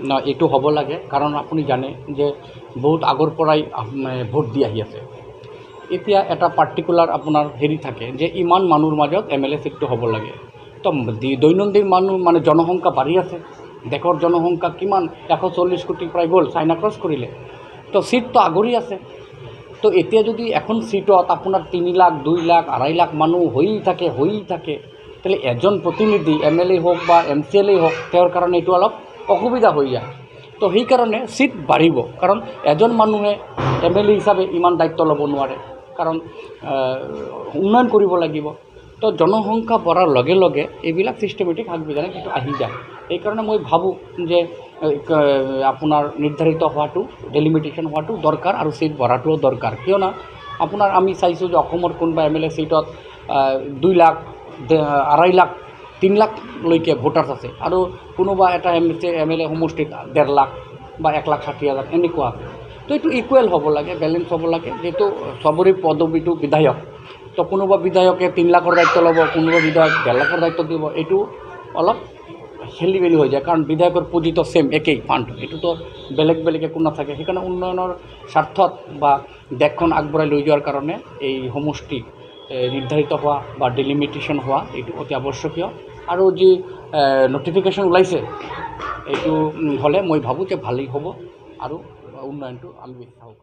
না এইটো হ'ব লাগে, কাৰণ আপুনি জানে যে বহুত আগৰ পৰাই ভোট দি আহি আছে। এতিয়া এটা পাৰ্টিকুলাৰ আপোনাৰ হেৰি থাকে যে ইমান মানুহৰ মাজত MLA চিটটো হ'ব লাগে। তো দৈনন্দিন মানুহ মানে জনসংখ্যা বাঢ়ি আছে, দেশৰ জনসংখ্যা কিমান 140 কোটি প্ৰায় গ'ল, চাইনা ক্ৰছ কৰিলে। তো চিটটো আগৰি আছে। তো এতিয়া যদি এখন চিটত আপোনাৰ 3 লাখ 2 লাখ 2.5 লাখ মানুহ হৈয়ে থাকে, তাহলে এজন প্ৰতিনিধি MLA হোক বা MCLA হোক তেওঁৰ কাৰণে এইটো অলপ অসুবিধা হৈ যায়। তো সেইকাৰণে চিট বাঢ়িব, কাৰণ এজন মানুহে MLA হিচাপে ইমান দায়িত্ব ল'ব নোৱাৰে, কাৰণ উন্নয়ন কৰিব লাগিব। তো জনসংখ্যা বঢ়াৰ লগে লগে এইবিলাক ছিষ্টেমেটিক সাংবিধানিক এইটো আহি যায়। সেইকাৰণে মই ভাবোঁ যে আপোনাৰ নিৰ্ধাৰিত হোৱাটো, ডেলিমিটেশ্যন হোৱাটো দৰকাৰ আৰু চিট বঢ়াটোও দৰকাৰ। কিয়নো আপোনাৰ আমি চাইছোঁ যে অসমৰ কোনোবা MLA চিটত 2 লাখ 2.5 লাখ 3 লাখলৈকে ভোটাৰ্ছ আছে, আৰু কোনোবা এটা MLA সমষ্টিত 1.5 লাখ বা 1,60,000 এনেকুৱা আছে। তো এইটো ইকুৱেল হ'ব লাগে, বেলেঞ্চ হ'ব লাগে, যিহেতু চবৰে পদবীটো বিধায়ক। তো কোনোবা বিধায়কে 3 লাখৰ দায়িত্ব ল'ব, কোনোবা বিধায়ক 1.5 লাখৰ দায়িত্ব দিব, এইটো অলপ খেলি মেলি হৈ যায়, কাৰণ বিধায়কৰ পুঁজিটো ছেম একেই ফাণ্ড, এইটোতো বেলেগ বেলেগ একো নাথাকে। সেইকাৰণে উন্নয়নৰ স্বাৰ্থত বা দেশখন আগবঢ়াই লৈ যোৱাৰ কাৰণে এই সমষ্টি নিৰ্ধাৰিত হোৱা বা ডিলিমিটেশ্যন হোৱা এইটো অতি আৱশ্যকীয়। আৰু যি নটিফিকেশ্যন ওলাইছে এইটো হ'লে মই ভাবোঁ যে ভালেই হ'ব আৰু উন্নয়নটো আমি বিচাৰোঁ।